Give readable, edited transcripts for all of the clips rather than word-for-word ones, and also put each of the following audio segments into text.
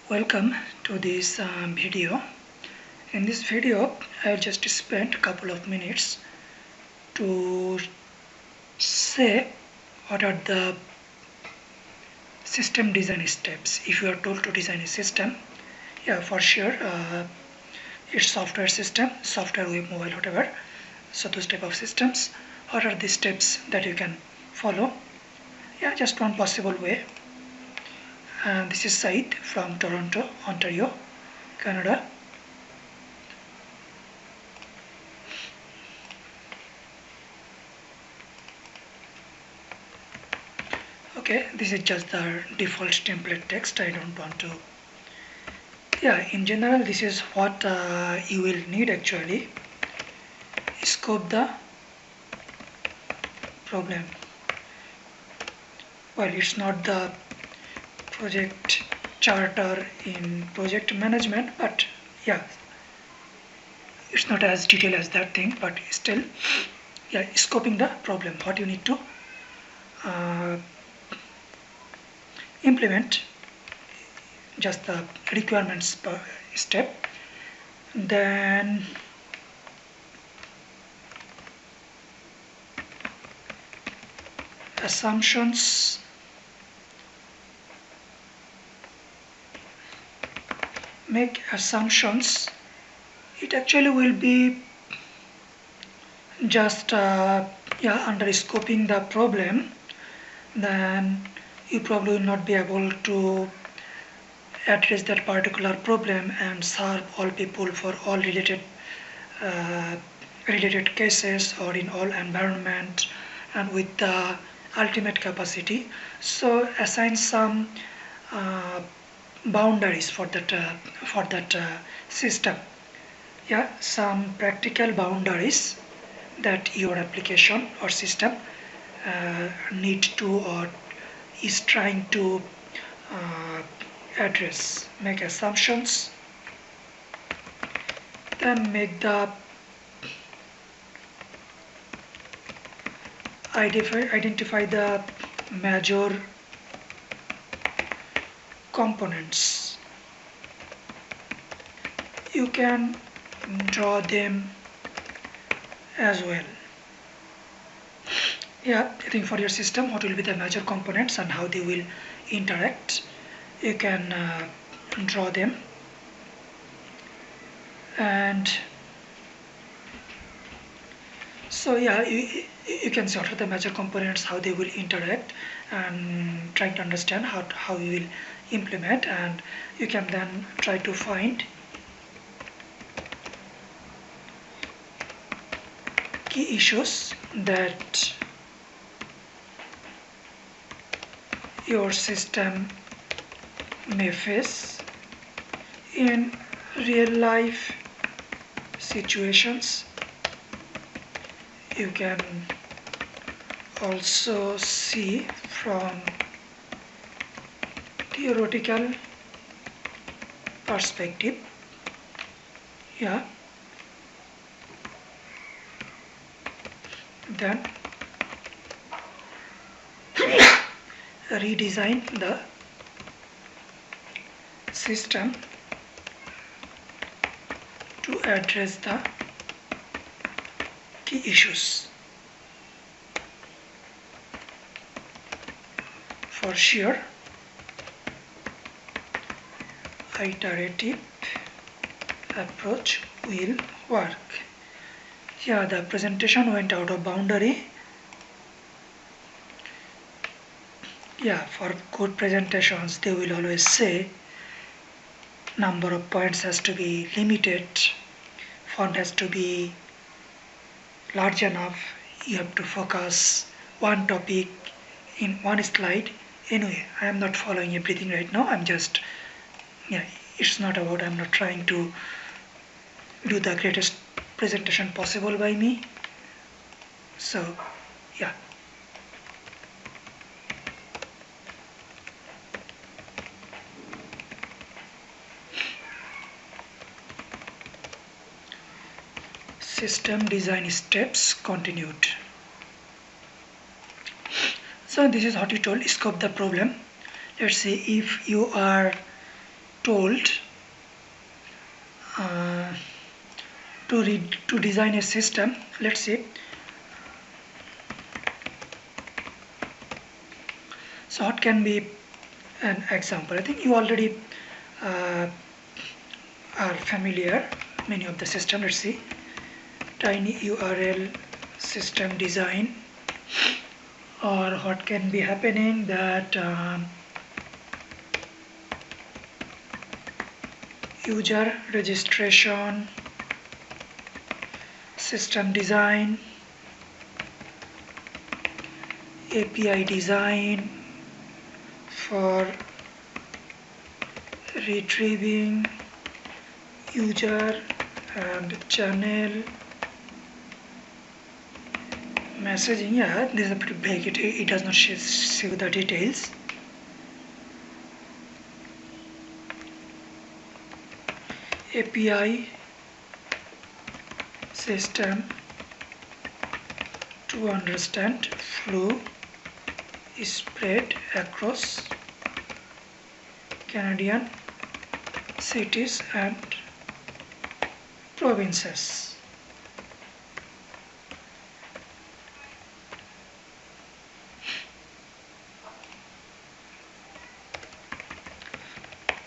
Welcome to this video. In this video, I just spent a couple of minutes to say what are the system design steps. If you are told to design a system, yeah, for sure, it's software system, software, web, mobile, whatever. So those type of systems. What are the steps that you can follow? Yeah, just one possible way. And this is Said from Toronto, Ontario, Canada. Okay, this is just the default template text. I don't want to. Yeah, in general, this is what you will need actually. Scope the problem. Well, it's not the project charter in project management, but yeah, it's not as detailed as that thing, but still, yeah, scoping the problem, what you need to implement, just the requirements per step. Then assumptions, make assumptions. It actually will be just under scoping the problem. Then you probably will not be able to address that particular problem and serve all people for all related cases or in all environment and with the ultimate capacity. So assign some boundaries for that system. Yeah, some practical boundaries that your application or system need to or is trying to address. Make assumptions, then make the identify the major components. You can draw them as well. Yeah, I think for your system, what will be the major components and how they will interact, you can draw them. And so yeah, you can sort of the major components, how they will interact, and trying to understand how you will implement, and you can then try to find key issues that your system may face in real life situations. You can also see from theoretical perspective. Yeah, then redesign the system to address the key issues. For sure, iterative approach will work. Yeah, the presentation went out of boundary. Yeah, for good presentations, they will always say number of points has to be limited, font has to be large enough, you have to focus one topic in one slide. Anyway, I am not following everything right now. I'm just, yeah, it's not about, I'm not trying to do the greatest presentation possible by me. So, yeah. System design steps continued. So this is what you told, scope the problem. Let's say if you are told to design a system. Let's see. So what can be an example? I think you already are familiar many of the system. Let's see. Tiny URL system design, or what can be happening that user registration system design, API design for retrieving user and channel messaging. Yeah, this is a pretty vague. It does not show the details. API system to understand flow spread across Canadian cities and provinces.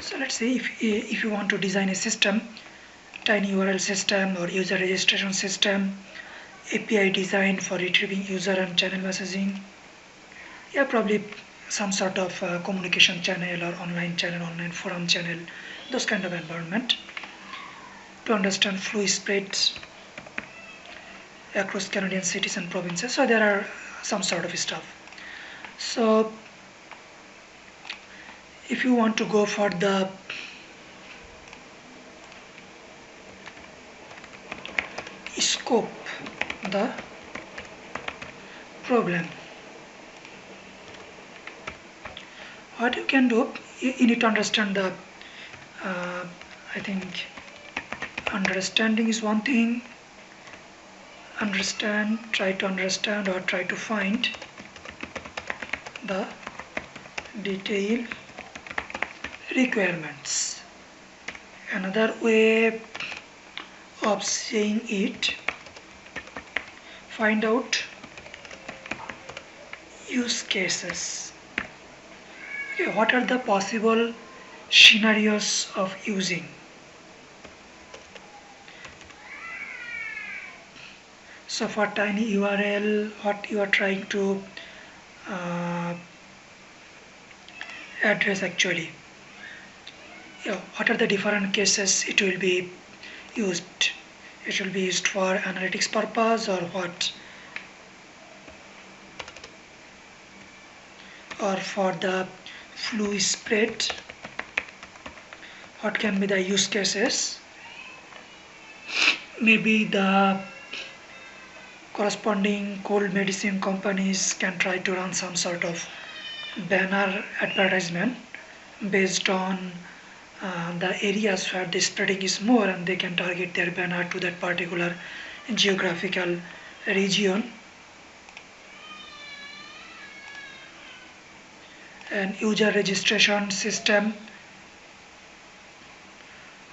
So let's say if you want to design a system, tiny URL system or user registration system, API design for retrieving user and channel messaging, yeah, probably some sort of communication channel or online channel, online forum channel, those kind of environment, to understand flow spreads across Canadian cities and provinces. So there are some sort of stuff. So if you want to go for the scope the problem, what you can do, you need to understand the I think understanding is one thing. Try to understand or try to find the detailed requirements. Another way of saying it, find out use cases. Okay, what are the possible scenarios of using? So for tiny URL, what you are trying to address actually, yeah, what are the different cases it will be used? It will be used for analytics purpose or what? Or for the flow spread, what can be the use cases? Maybe the corresponding cold medicine companies can try to run some sort of banner advertisement based on the areas where the spreading is more, and they can target their banner to that particular geographical region. And user registration system,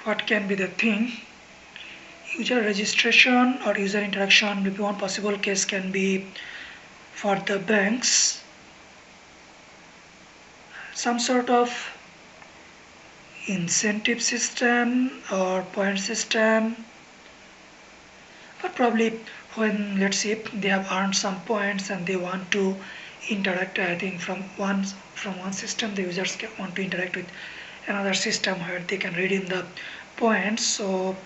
what can be the thing? User registration or user interaction, maybe one possible case can be for the banks, some sort of incentive system or point system, or probably when, let's say, they have earned some points and they want to interact, I think from one system the users want to interact with another system where they can redeem the points. So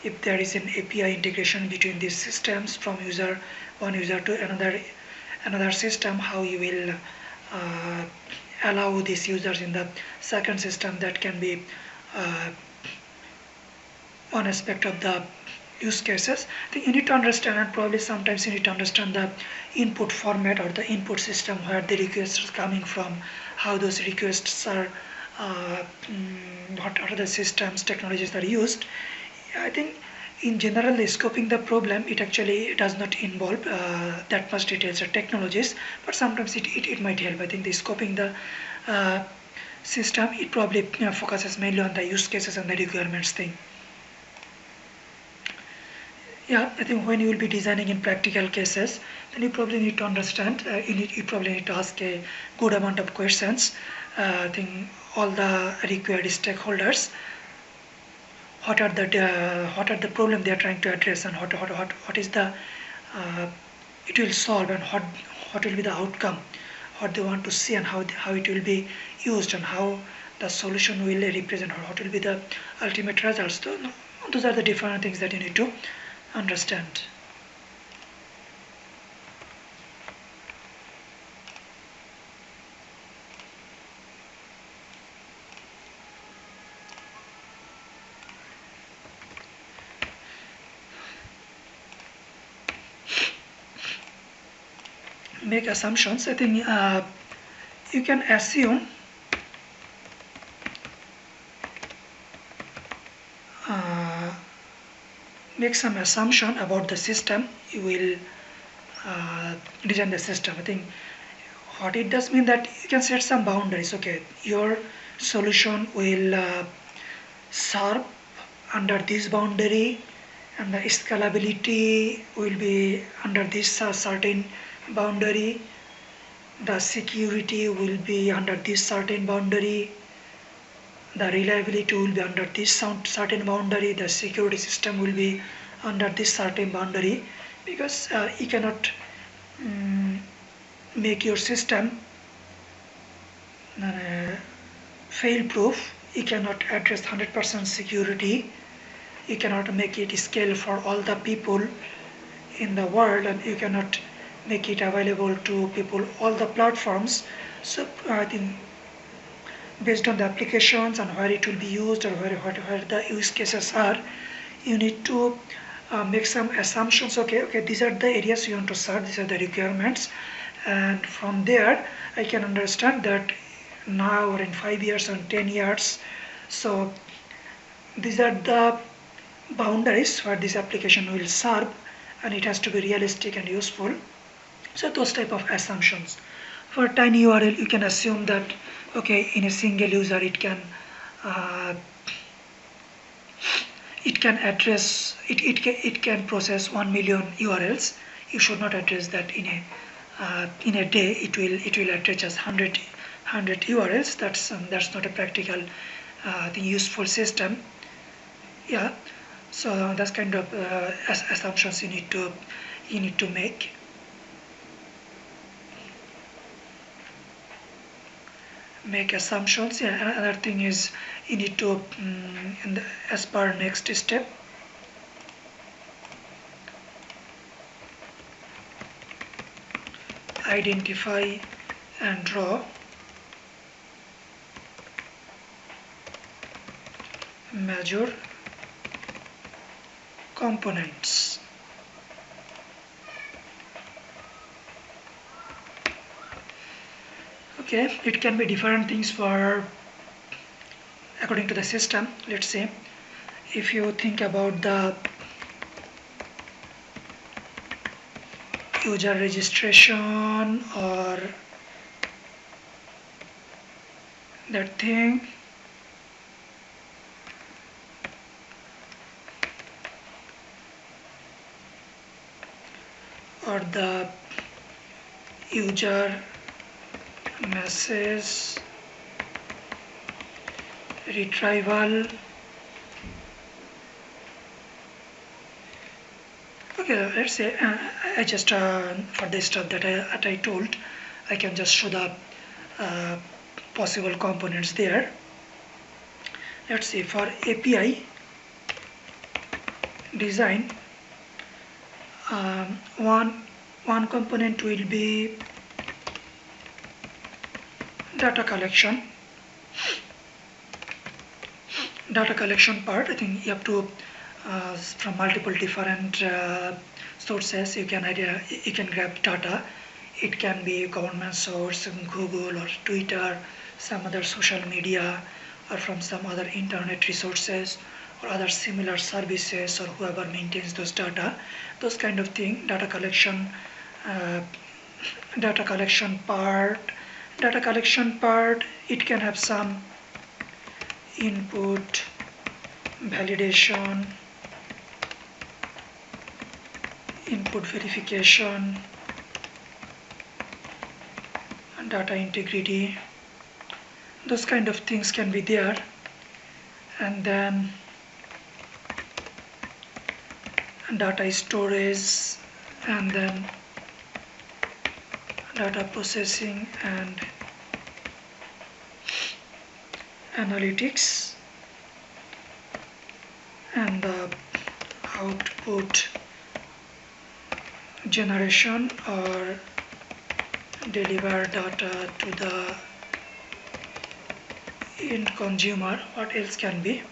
if there is an API integration between these systems from one user to another system, how you will allow these users in the second system, that can be one aspect of the use cases. I think you need to understand, and probably sometimes you need to understand the input format or the input system where the requests are coming from, how those requests are, what are the systems, technologies that are used. I think in general, the scoping the problem, it actually does not involve that much details or technologies, but sometimes it might help. I think the scoping the system, it probably focuses mainly on the use cases and the requirements thing. Yeah, I think when you will be designing in practical cases, then you probably need to understand, you probably need to ask a good amount of questions. I think all the required stakeholders, what are the problem they are trying to address, and what is the it will solve, and what will be the outcome, what they want to see, and how it will be used, and how the solution will represent, or what will be the ultimate results. So, those are the different things that you need to understand. Make assumptions. I think you can assume make some assumption about the system you will design the system. I think what it does mean that you can set some boundaries. Okay, your solution will serve under this boundary, and the scalability will be under this certain boundary, the security will be under this certain boundary, the reliability will be under this certain boundary, the security system will be under this certain boundary, because you cannot make your system fail proof. You cannot address 100% security, you cannot make it scale for all the people in the world, and you cannot make it available to people all the platforms. So I think based on the applications and where it will be used, or where the use cases are, you need to make some assumptions. Okay, these are the areas you want to serve, these are the requirements, and from there I can understand that now, or in 5 years, or 10 years, so these are the boundaries where this application will serve, and it has to be realistic and useful. So those type of assumptions. For a tiny URL, you can assume that okay, in a single user it can address it can process 1 million URLs. You should not address that in a day. It will address just 100 URLs. That's not a practical useful system. Yeah, so that's kind of assumptions you need to make. Make assumptions. Yeah, another thing is you need to as per next step, identify and draw major components. Okay, it can be different things for according to the system. Let's say if you think about the user registration or that thing, or the user message retrieval. Okay, let's say I just for the stuff that I told, I can just show the possible components there. Let's see, for API design, one component will be data collection part. I think you have to from multiple different sources you can grab data. It can be government source, Google or Twitter, some other social media, or from some other internet resources or other similar services, or whoever maintains those data. Those kind of thing, data collection part Data collection part, it can have some input, validation, input verification, data integrity. Those kind of things can be there. And then data storage, and then data processing and analytics, and the output generation or deliver data to the end consumer. What else can be?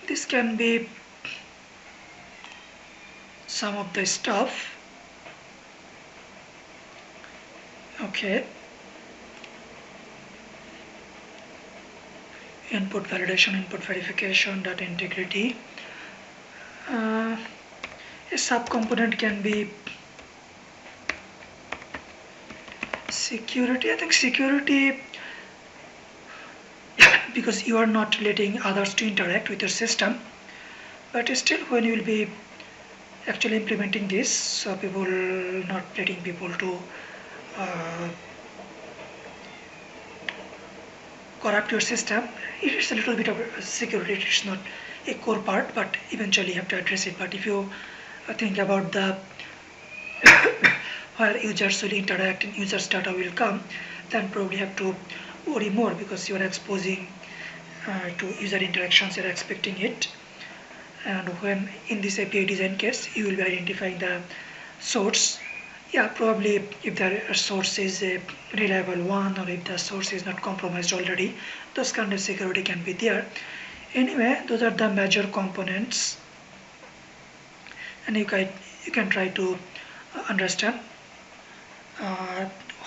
This can be some of the stuff. Okay, input validation, input verification, data integrity. A subcomponent can be security. I think security, because you are not letting others to interact with your system, but still when you will be actually implementing this, so people not letting people to corrupt your system, it is a little bit of security. It's not a core part, but eventually you have to address it. But if you think about the where users will interact and users data will come, then probably have to worry more, because you are exposing to user interactions, you are expecting it. And when in this API design case, you will be identifying the source. Yeah, probably if the source is a reliable one, or if the source is not compromised already, those kind of security can be there. Anyway, those are the major components, and you can try to understand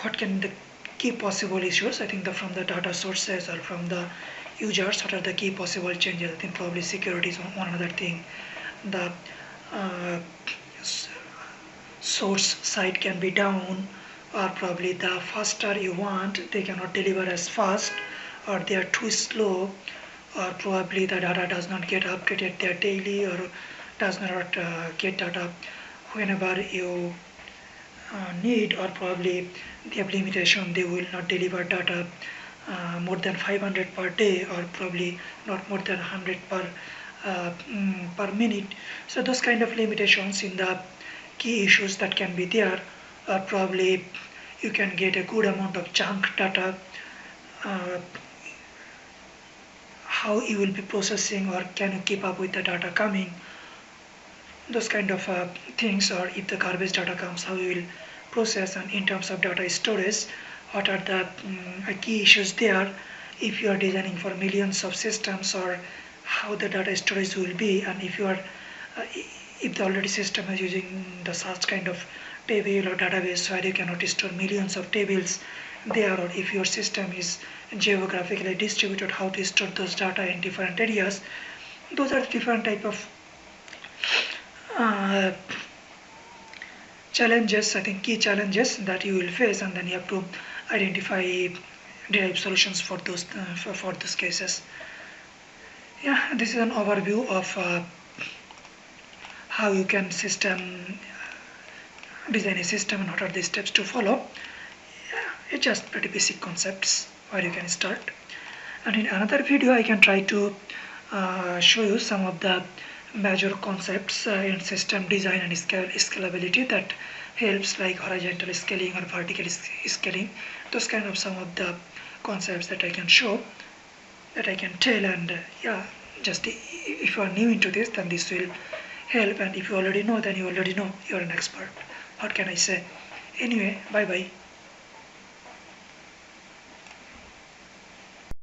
what can the key possible issues. I think from the data sources or from the users, what are the key possible changes. I think probably security is one another thing. The source side can be down, or probably the faster you want, they cannot deliver as fast, or they are too slow, or probably the data does not get updated there daily, or does not get data whenever you need, or probably they have limitation, they will not deliver data more than 500 per day, or probably not more than 100 per minute. So those kind of limitations in the key issues that can be there, or probably you can get a good amount of junk data. How you will be processing, or can you keep up with the data coming, those kind of things. Or if the garbage data comes, how you will process. And in terms of data storage, what are the key issues there, if you are designing for millions of systems, or how the data storage will be. And if you are if the already system is using the such kind of table or database where you cannot store millions of tables there, or if your system is geographically distributed, how to store those data in different areas. Those are different type of challenges, I think key challenges that you will face, and then you have to identify derive solutions for those for those cases. Yeah, this is an overview of how you can design a system and what are the steps to follow. Yeah, it's just pretty basic concepts where you can start. And in another video, I can try to show you some of the major concepts in system design and scalability that helps, like horizontal scaling or vertical scaling. Those kind of some of the concepts that I can show, that I can tell. And yeah, just if you are new into this, then this will help. And if you already know, then you already know, you're an expert. What can I say? Anyway, bye bye.